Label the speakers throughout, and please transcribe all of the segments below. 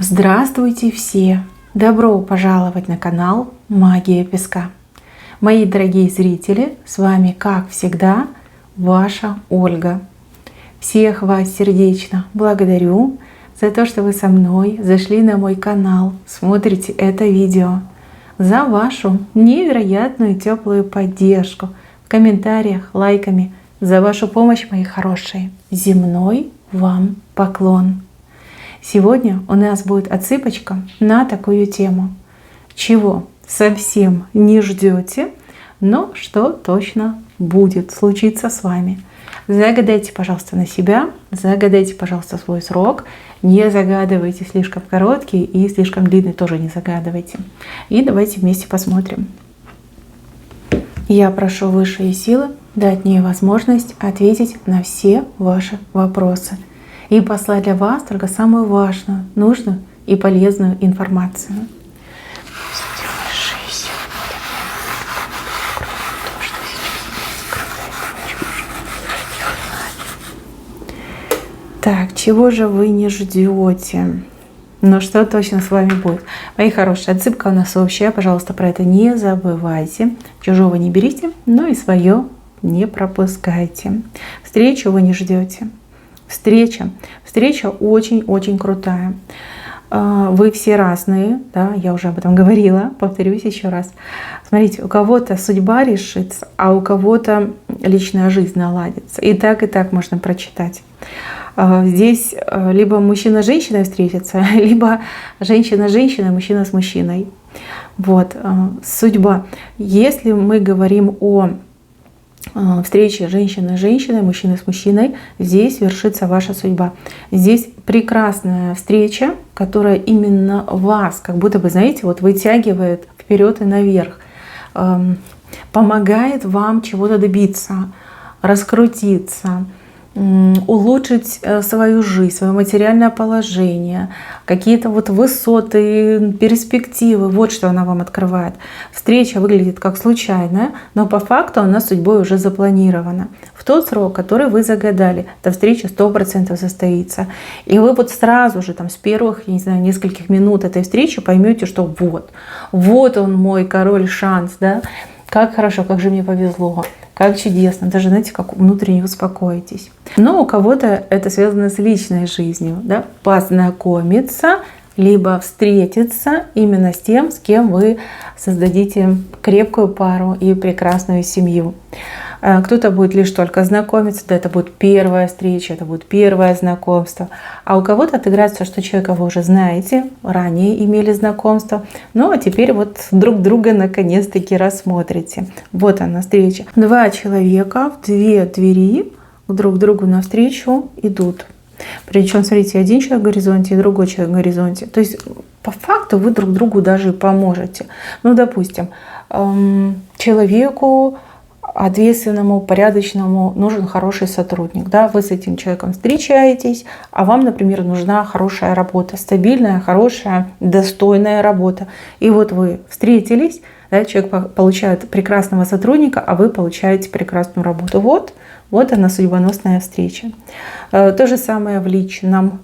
Speaker 1: Здравствуйте все! Добро пожаловать на канал Магия Песка. Мои дорогие зрители, с вами, как всегда, ваша Ольга. Всех вас сердечно благодарю за то, что вы со мной зашли на мой канал, смотрите это видео, за вашу невероятную теплую поддержку в комментариях, лайками, за вашу помощь, мои хорошие. Земной вам поклон! Сегодня у нас будет отсыпочка на такую тему. Чего совсем не ждете, но что точно будет случиться с вами. Загадайте, пожалуйста, на себя, загадайте, пожалуйста, свой срок. Не загадывайте слишком короткий и слишком длинный тоже не загадывайте. И давайте вместе посмотрим. Я прошу высшие силы дать мне возможность ответить на все ваши вопросы и послать для вас только самую важную, нужную и полезную информацию. Так, чего же вы не ждете? Но что точно с вами будет? Мои хорошие, отсыпка у нас общая, пожалуйста, про это не забывайте. Чужого не берите, но и свое не пропускайте. Встречу вы не ждете. Встреча очень-очень крутая. Вы все разные, да, я уже об этом говорила, повторюсь еще раз. Смотрите, у кого-то судьба решится, а у кого-то личная жизнь наладится. И так можно прочитать. Здесь либо мужчина с женщиной встретится, либо женщина с женщиной, мужчина с мужчиной. Вот, судьба. Если мы говорим о встречи женщины с женщиной, мужчины с мужчиной, здесь вершится ваша судьба. Здесь прекрасная встреча, которая именно вас, как будто бы, знаете, вот вытягивает вперед и наверх, помогает вам чего-то добиться, раскрутиться, улучшить свою жизнь, свое материальное положение, какие-то вот высоты, перспективы. Вот что она вам открывает. Встреча выглядит как случайная, но по факту она судьбой уже запланирована. В тот срок, который вы загадали, эта встреча 100% состоится. И вы вот сразу же там с первых, я не знаю, нескольких минут этой встречи поймете, что вот он мой король шанс, да? Как хорошо, как же мне повезло. Как чудесно, даже, знаете, как внутренне успокоитесь. Но у кого-то это связано с личной жизнью, да? Познакомиться, либо встретиться именно с тем, с кем вы создадите крепкую пару и прекрасную семью. Кто-то будет лишь только знакомиться, да, это будет первая встреча, это будет первое знакомство. А у кого-то отыграется, что человека вы уже знаете, ранее имели знакомство, ну а теперь вот друг друга наконец-таки рассмотрите. Вот она встреча. Два человека в две двери друг другу навстречу идут. Причем, смотрите, один человек в горизонте и другой человек в горизонте. То есть, по факту, вы друг другу даже поможете. Ну, допустим, человеку ответственному, порядочному нужен хороший сотрудник. Да? Вы с этим человеком встречаетесь, а вам, например, нужна хорошая работа, стабильная, хорошая, достойная работа. И вот вы встретились, да, человек получает прекрасного сотрудника, а вы получаете прекрасную работу. Вот она, судьбоносная встреча. То же самое в личном.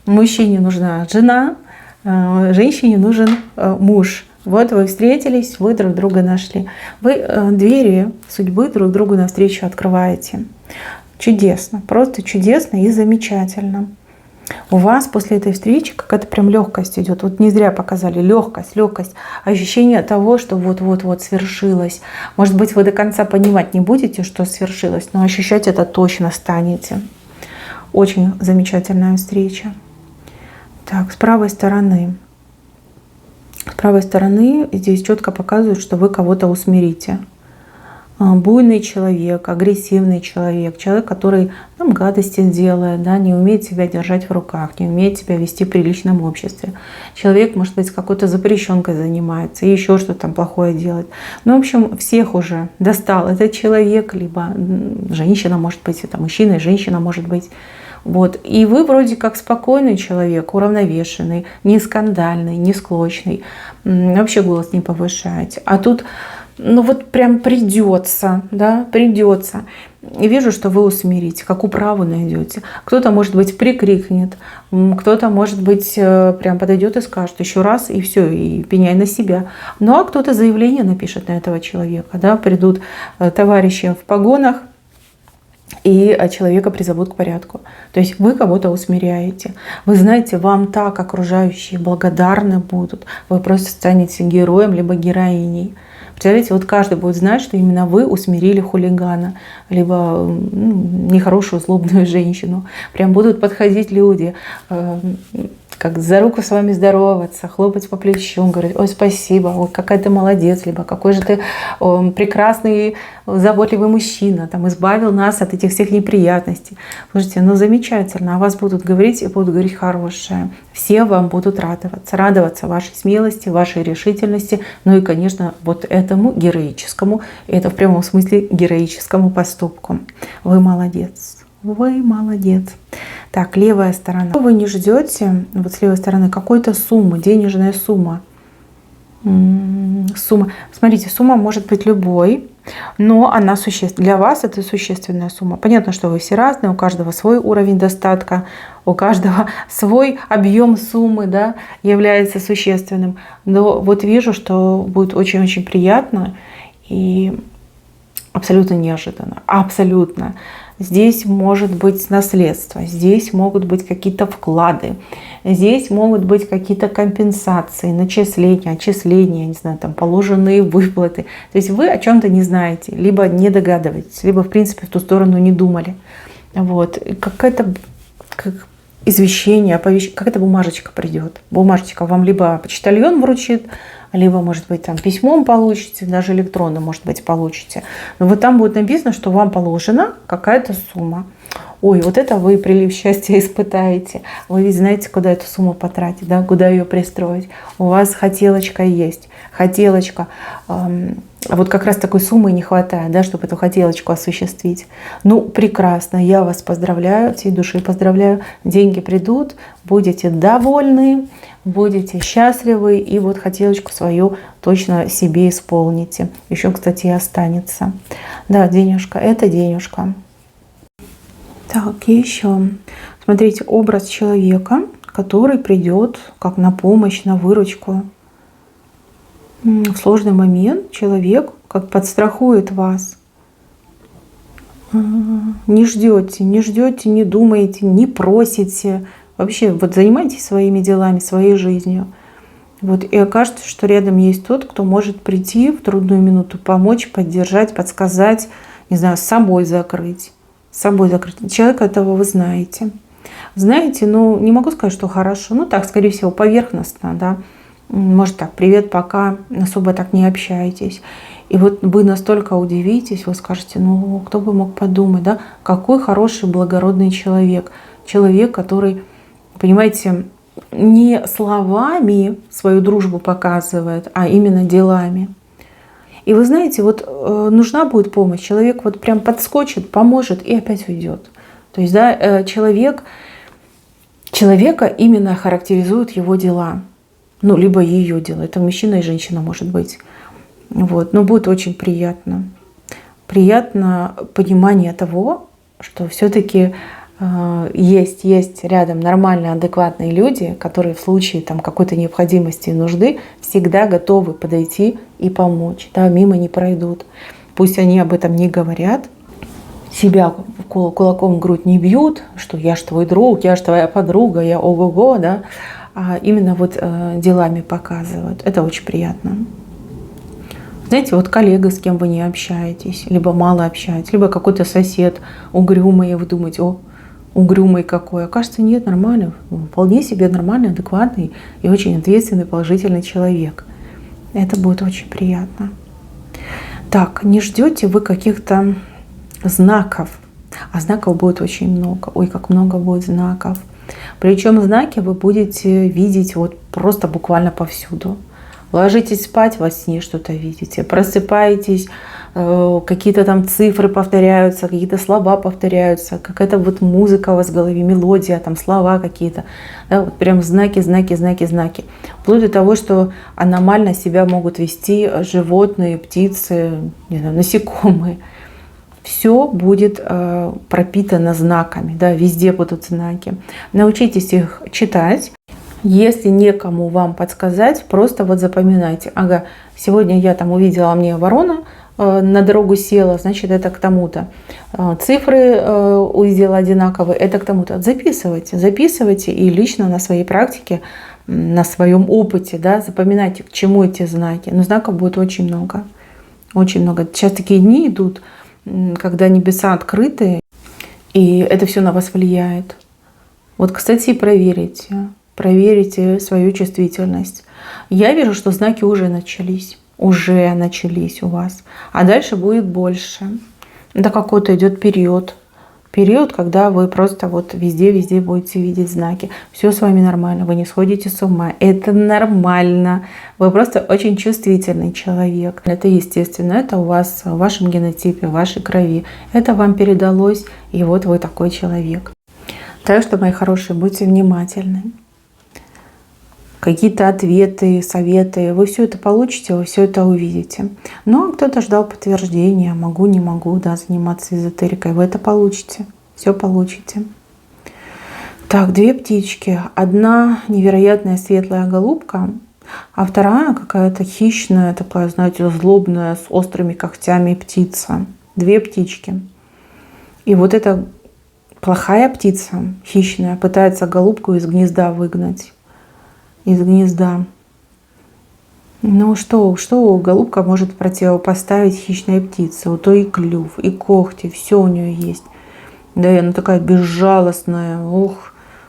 Speaker 1: Мужчине нужна жена, женщине нужен муж. Вот вы встретились, вы друг друга нашли. Вы двери судьбы друг другу навстречу открываете. Чудесно, просто чудесно и замечательно. У вас после этой встречи какая-то прям легкость идет. Вот не зря показали легкость. Ощущение того, что вот-вот-вот свершилось. Может быть, вы до конца понимать не будете, что свершилось, но ощущать это точно станете. Очень замечательная встреча. Так, с правой стороны. С правой стороны здесь четко показывают, что вы кого-то усмирите. Буйный человек, агрессивный человек, человек, который нам гадости делает, да, не умеет себя держать в руках, не умеет себя вести в приличном обществе. Человек, может быть, с какой-то запрещенкой занимается, и еще что-то там плохое делает. Ну, в общем, всех уже достал этот человек, либо женщина, может быть, это мужчина и женщина, может быть. Вот. И вы вроде как спокойный человек, уравновешенный, не скандальный, не склочный, вообще голос не повышаете. А тут ну вот прям придется, да, придется. И вижу, что вы усмирите, как управу найдете. Кто-то, может быть, прикрикнет, кто-то, может быть, прям подойдет и скажет еще раз, и все, и пеняй на себя. Ну а кто-то заявление напишет на этого человека, да, придут товарищи в погонах, и человека призовут к порядку. То есть вы кого-то усмиряете. Вы знаете, вам так окружающие благодарны будут. Вы просто станете героем либо героиней. Представляете, вот каждый будет знать, что именно вы усмирили хулигана, либо нехорошую злобную женщину. Прям будут подходить люди, как за руку с вами здороваться, хлопать по плечу, говорить: ой, спасибо, ой, какая ты молодец, либо какой же ты прекрасный, заботливый мужчина, там, избавил нас от этих всех неприятностей. Слушайте, ну замечательно, о вас будут говорить и будут говорить хорошее. Все вам будут радоваться вашей смелости, вашей решительности, ну и, конечно, вот этому героическому, это в прямом смысле героическому поступку. Вы молодец. Вы молодец. Так, левая сторона. Вы не ждете, вот с левой стороны, какой-то суммы, денежная сумма. Сумма. Смотрите, сумма может быть любой, но она существенна. Для вас это существенная сумма. Понятно, что вы все разные, у каждого свой уровень достатка, у каждого свой объем суммы, да, является существенным. Но вот вижу, что будет очень-очень приятно и абсолютно неожиданно. Абсолютно. Здесь может быть наследство, здесь могут быть какие-то вклады, здесь могут быть какие-то компенсации, начисления, отчисления, не знаю, там положенные выплаты. То есть вы о чем-то не знаете, либо не догадываетесь, либо в принципе в ту сторону не думали. Вот. Какое-то извещение, какая-то бумажечка придет. Бумажечка вам либо почтальон вручит, либо, может быть, там письмом получите, даже электронно, может быть, получите. Но вот там будет написано, что вам положена какая-то сумма. Ой, вот это вы прилив счастья испытаете. Вы ведь знаете, куда эту сумму потратить, да? Куда ее пристроить. У вас хотелочка есть. Хотелочка. Вот как раз такой суммы не хватает, да, чтобы эту хотелочку осуществить. Ну, прекрасно. Я вас поздравляю, от всей души поздравляю. Деньги придут, будете довольны, будете счастливы, и вот хотелочку свою точно себе исполните. Еще, кстати, и останется. Да, денежка, это денежка. Так, еще. Смотрите, образ человека, который придет как на помощь, на выручку. В сложный момент человек как подстрахует вас. Не ждете, не думаете, не просите. Вообще, вот занимайтесь своими делами, своей жизнью. Вот, и окажется, что рядом есть тот, кто может прийти в трудную минуту, помочь, поддержать, подсказать, не знаю, с собой закрыть. С собой закрыть. Человека этого вы знаете. Знаете, ну, не могу сказать, что хорошо. Ну, так, скорее всего, поверхностно, да. Может так, привет, пока, особо так не общаетесь. И вот вы настолько удивитесь, вы скажете: ну, кто бы мог подумать, да, какой хороший, благородный человек. Человек, который, понимаете, не словами свою дружбу показывает, а именно делами. И вы знаете, вот нужна будет помощь, человек вот прям подскочит, поможет и опять уйдет. То есть, да, человека именно характеризуют его дела. Ну, либо ее дела. Это мужчина и женщина, может быть. Вот. Но будет очень приятно. Приятно понимание того, что все-таки есть рядом нормальные, адекватные люди, которые в случае там какой-то необходимости и нужды всегда готовы подойти и помочь. Да, мимо не пройдут. Пусть они об этом не говорят, себя кулаком в грудь не бьют, что я ж твой друг, я ж твоя подруга, я ого-го, да, а именно вот делами показывают. Это очень приятно. Знаете, вот коллега, с кем вы не общаетесь, либо мало общаетесь, либо какой-то сосед угрюмый, и вы думаете: о, угрюмый какой. Окажется, нет, нормально, вполне себе нормальный, адекватный и очень ответственный, положительный человек. Это будет очень приятно. Так, не ждете вы каких-то знаков, а знаков будет очень много. Ой, как много будет знаков. Причем знаки вы будете видеть вот просто буквально повсюду. Ложитесь спать, во сне что-то видите. Просыпаетесь, какие-то там цифры повторяются, какие-то слова повторяются, какая-то вот музыка у вас в голове, мелодия, там слова какие-то, да, вот прям знаки, знаки, знаки, знаки. Вплоть до того, что аномально себя могут вести животные, птицы, не знаю, насекомые. Все будет пропитано знаками, да, везде будут знаки. Научитесь их читать. Если некому вам подсказать, просто вот запоминайте. Ага, сегодня я там увидела, мне ворона на дорогу села, значит, это к тому-то. Цифры увидела одинаковые, это к тому-то. Записывайте, записывайте и лично на своей практике, на своем опыте, да, запоминайте, к чему эти знаки. Но знаков будет очень много. Очень много. Сейчас такие дни идут, когда небеса открыты, и это все на вас влияет. Вот, кстати, проверите свою чувствительность. Я вижу, что знаки уже начались у вас, а дальше будет больше. Это какой-то идет период, когда вы просто вот везде будете видеть знаки. Все с вами нормально, вы не сходите с ума. Это нормально. Вы просто очень чувствительный человек. Это естественно, это у вас в вашем генотипе, в вашей крови. Это вам передалось, и вот вы такой человек. Так что, мои хорошие, будьте внимательны. Какие-то ответы, советы, вы все это получите, вы все это увидите. Ну, а кто-то ждал подтверждения, могу, не могу, да, заниматься эзотерикой, вы это получите, все получите. Так, 2 птички. Одна невероятная светлая голубка, а вторая какая-то хищная, такая, знаете, злобная, с острыми когтями птица. 2 птички. И вот эта плохая птица, хищная, пытается голубку из гнезда выгнать. Из гнезда. Ну что голубка может противопоставить хищной птице? Вот то и клюв, и когти, все у нее есть. Да, и она такая безжалостная,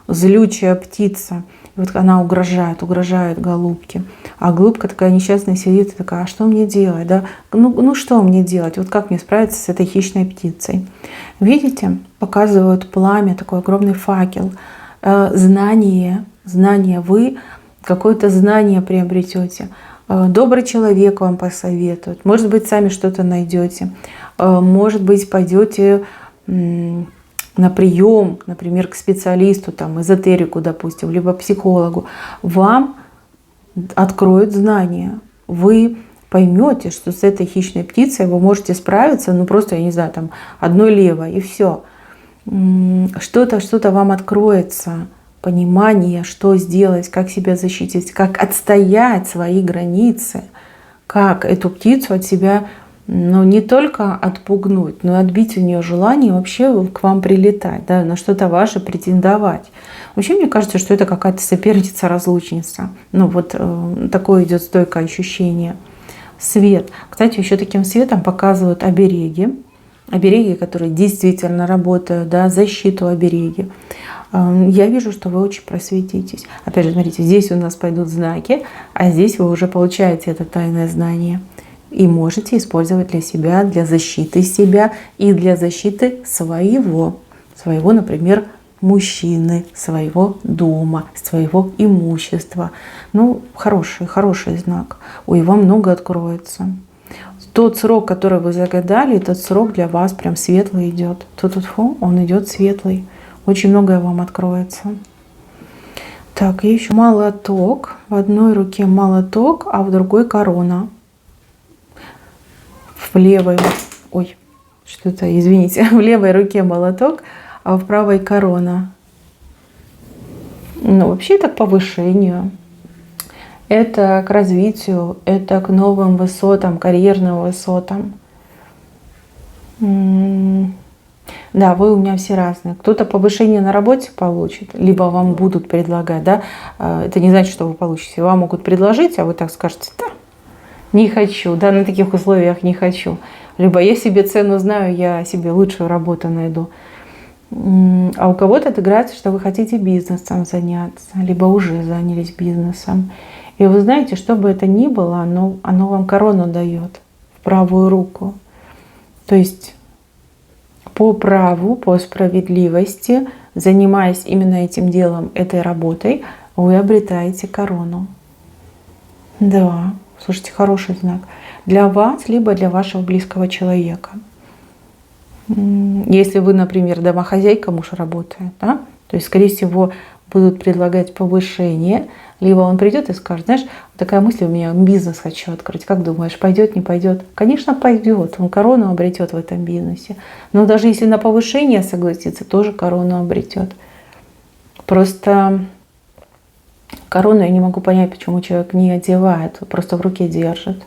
Speaker 1: злючая птица. И вот она угрожает голубке. А голубка такая несчастная сидит и такая, а что мне делать? Да? Ну что мне делать? Вот как мне справиться с этой хищной птицей? Видите, показывают пламя, такой огромный факел. Знание, вы какое-то знание приобретете. Добрый человек вам посоветует. Может быть, сами что-то найдете. Может быть, пойдете на прием, например, к специалисту, там, эзотерику, допустим, либо психологу. Вам откроют знания. Вы поймете, что с этой хищной птицей вы можете справиться, ну просто, я не знаю, там, одной левой, и все. Что-то вам откроется. Понимание, что сделать, как себя защитить, как отстоять свои границы, как эту птицу от себя, ну, не только отпугнуть, но и отбить у нее желание вообще к вам прилетать, да, на что-то ваше претендовать. Вообще, мне кажется, что это какая-то соперница-разлучница. Ну, вот такое идет стойкое ощущение. Свет. Кстати, еще таким светом показывают обереги. Обереги, которые действительно работают, да, защиту обереги. Я вижу, что вы очень просветитесь. Опять же, смотрите, здесь у нас пойдут знаки, а здесь вы уже получаете это тайное знание. И можете использовать для себя, для защиты себя и для защиты своего, например, мужчины, своего дома, своего имущества. Ну, хороший знак. И вам много откроется. Тот срок, который вы загадали, этот срок для вас прям светлый идет. Он идет светлый. Очень многое вам откроется. Так, и еще молоток. В одной руке молоток, а в другой корона. В левой, в левой руке молоток, а в правой корона. Ну, вообще это к повышению. Это к развитию, это к новым высотам, карьерным высотам. Да, вы у меня все разные. Кто-то повышение на работе получит, либо вам будут предлагать, да. Это не значит, что вы получите. Вам могут предложить, а вы так скажете, да, не хочу, да, на таких условиях не хочу. Либо я себе цену знаю, я себе лучшую работу найду. А у кого-то отыграется, что вы хотите бизнесом заняться, либо уже занялись бизнесом. И вы знаете, что бы это ни было, оно вам корону дает в правую руку. То есть по праву, по справедливости, занимаясь именно этим делом, этой работой, вы обретаете корону. Да, Слушайте, хороший знак. Для вас, либо для вашего близкого человека. Если вы, например, домохозяйка, муж работает, да, то есть, скорее всего, будут предлагать повышение, либо он придет и скажет, знаешь, такая мысль у меня, бизнес хочу открыть, как думаешь, пойдет, не пойдет? Конечно, пойдет, он корону обретет в этом бизнесе. Но даже если на повышение согласится, тоже корону обретет. Просто корону я не могу понять, почему человек не одевает, просто в руке держит.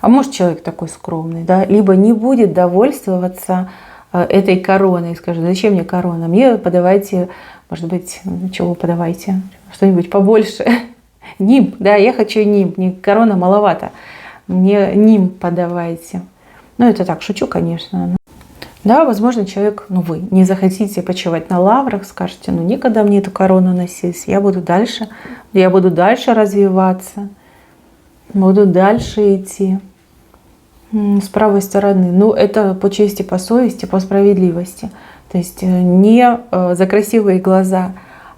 Speaker 1: А может, человек такой скромный, да, либо не будет довольствоваться этой короной, скажет, зачем мне корона, мне подавайте, может быть, чего подавайте, что-нибудь побольше. Нимб, да, я хочу нимб, не корона маловато, мне нимб подавайте. Ну, это так, шучу, конечно. Да, возможно, человек, вы не захотите почивать на лаврах, скажете, некогда мне эту корону носить, я буду дальше развиваться, буду дальше идти. С правой стороны. Это по чести, по совести, по справедливости. То есть не за красивые глаза,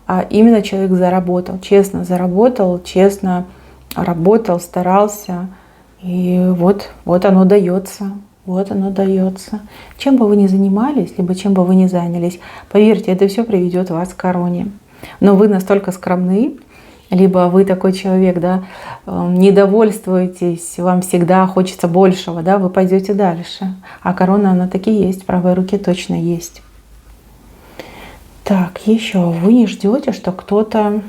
Speaker 1: а именно человек заработал, честно работал, старался. И вот оно дается. Вот оно дается. Чем бы вы ни занимались, либо чем бы вы ни занялись, поверьте, это все приведет вас к короне. Но вы настолько скромны, либо вы такой человек, да, не довольствуетесь, вам всегда хочется большего, да, вы пойдете дальше. А корона, она таки есть, в правой руке точно есть. Так, еще вы не ждете, что кто-то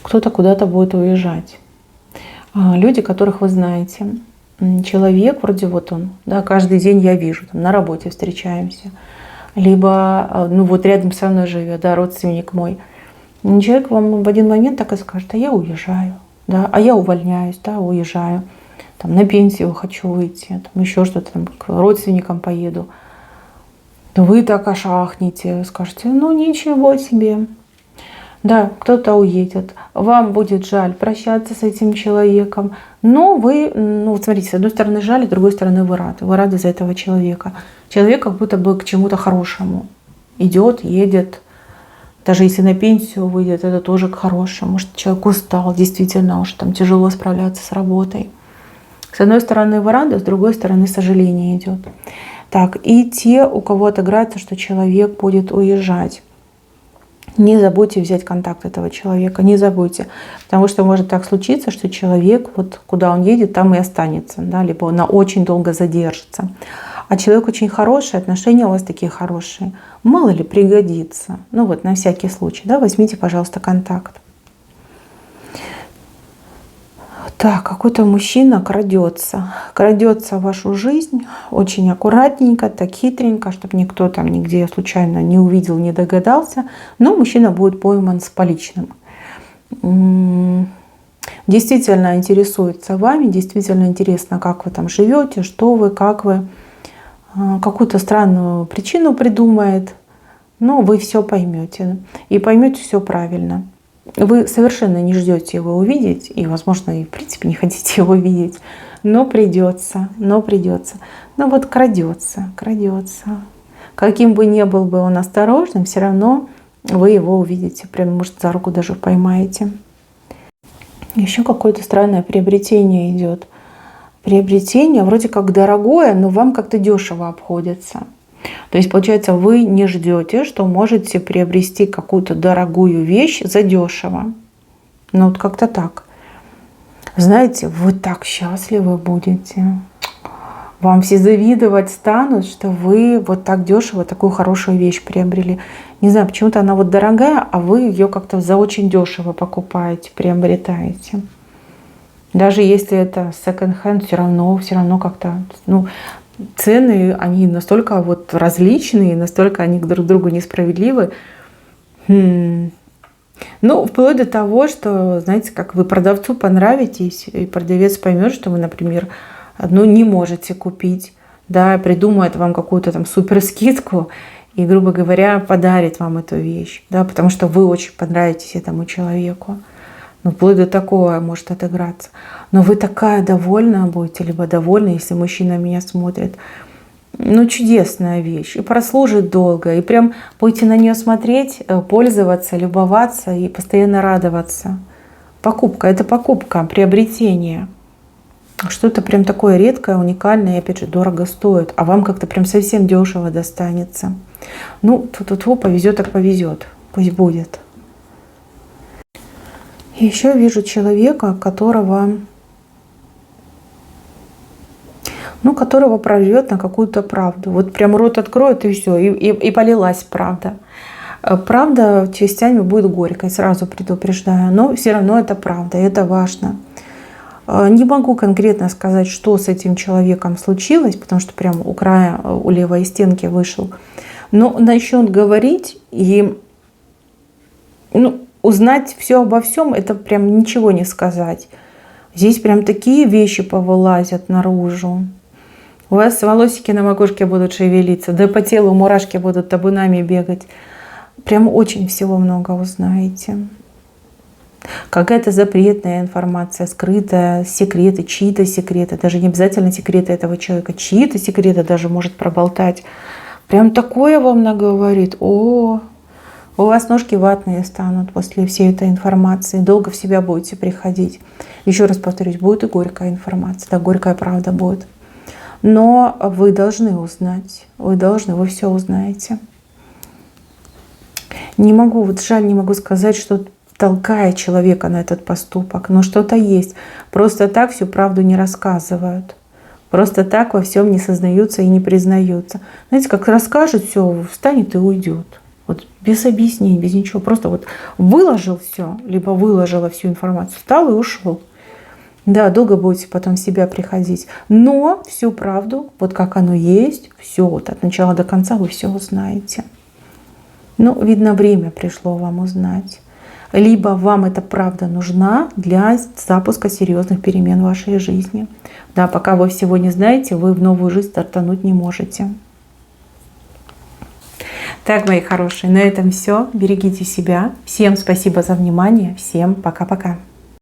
Speaker 1: куда-то будет уезжать. Люди, которых вы знаете. Человек, вроде вот он, да, каждый день я вижу, там, на работе встречаемся. Либо, рядом со мной живет, да, родственник мой. Человек вам в один момент так и скажет, а я уезжаю, да, а я увольняюсь, да, уезжаю, там, на пенсию хочу выйти, там, еще что-то, там, к родственникам поеду. Вы так аж ахнете, скажете, ничего себе. Да, кто-то уедет, вам будет жаль прощаться с этим человеком, но вы, смотрите, с одной стороны жаль, с другой стороны вы рады за этого человека. Человек как будто бы к чему-то хорошему идет, едет. Даже если на пенсию выйдет, это тоже к хорошему. Может, человек устал, действительно, уже там тяжело справляться с работой. С одной стороны вы рады, с другой стороны сожаление идет. Так, и те, у кого отыграется, что человек будет уезжать. Не забудьте взять контакт этого человека, не забудьте. Потому что может так случиться, что человек, вот куда он едет, там и останется, да, либо он очень долго задержится. А человек очень хороший, отношения у вас такие хорошие. Мало ли пригодится. На всякий случай, да, возьмите, пожалуйста, контакт. Так, какой-то мужчина крадется в вашу жизнь очень аккуратненько, так хитренько, чтобы никто там нигде случайно не увидел, не догадался. Но мужчина будет пойман с поличным. Действительно интересуется вами, действительно интересно, как вы там живете, что вы, как вы. Какую-то странную причину придумает, но вы все поймете. И поймете все правильно. Вы совершенно не ждете его увидеть, и, возможно, и в принципе не хотите его видеть, но придется. Крадется. Каким бы ни был бы он осторожным, все равно вы его увидите, прям, может, за руку даже поймаете. Еще какое-то странное приобретение идет. Приобретение вроде как дорогое, но вам как-то дешево обходится. То есть, получается, вы не ждете, что можете приобрести какую-то дорогую вещь задешево. Как-то так. Знаете, вы так счастливы будете. Вам все завидовать станут, что вы вот так дешево такую хорошую вещь приобрели. Не знаю, почему-то она дорогая, а вы ее как-то за очень дешево покупаете, приобретаете. Даже если это секонд-хенд, все равно как-то, цены, они настолько различные, настолько они друг к другу несправедливы. Вплоть до того, что, знаете, как вы продавцу понравитесь, и продавец поймет, что вы, например, не можете купить, да, придумает вам какую-то там супер скидку и, грубо говоря, подарит вам эту вещь, да, потому что вы очень понравитесь этому человеку. Вплоть до такого может отыграться. Но вы такая довольная будете, либо довольны, если мужчина меня смотрит. Чудесная вещь. И прослужит долго. И прям будете на нее смотреть, пользоваться, любоваться и постоянно радоваться. Покупка – это покупка, приобретение. Что-то прям такое редкое, уникальное и, опять же, дорого стоит. А вам как-то прям совсем дешево достанется. Ну, тут повезет, так повезет. Пусть будет. И еще вижу человека, которого прорвет на какую-то правду. Вот прям рот откроет, и все, и полилась правда. Правда частями будет горькой, сразу предупреждаю, но все равно это правда, это важно. Не могу конкретно сказать, что с этим человеком случилось, потому что прям у края, у левой стенки вышел. Но начнет говорить и узнать все обо всем, это прям ничего не сказать. Здесь прям такие вещи повылазят наружу. У вас волосики на макушке будут шевелиться, да по телу мурашки будут табунами бегать. Прям очень всего много узнаете. Какая-то запретная информация, скрытая, секреты, чьи-то секреты. Даже не обязательно секреты этого человека, чьи-то секреты даже может проболтать. Прям такое вам наговорит. О, у вас ножки ватные станут после всей этой информации. Долго в себя будете приходить. Еще раз повторюсь, будет и горькая информация. Да, горькая правда будет. Но вы должны узнать. Вы все узнаете. Не могу, жаль, не могу сказать, что толкает человека на этот поступок. Но что-то есть. Просто так всю правду не рассказывают. Просто так во всем не сознаются и не признаются. Знаете, как расскажет все, встанет и уйдет. Вот без объяснений, без ничего. Просто вот выложил все, либо выложила всю информацию, встал и ушел. Да, долго будете потом в себя приходить. Но всю правду, вот как оно есть, все вот от начала до конца вы все узнаете. Видно, время пришло вам узнать. Либо вам эта правда нужна для запуска серьезных перемен в вашей жизни. Да, пока вы всего не знаете, вы в новую жизнь стартануть не можете. Так, мои хорошие, на этом все. Берегите себя. Всем спасибо за внимание. Всем пока-пока.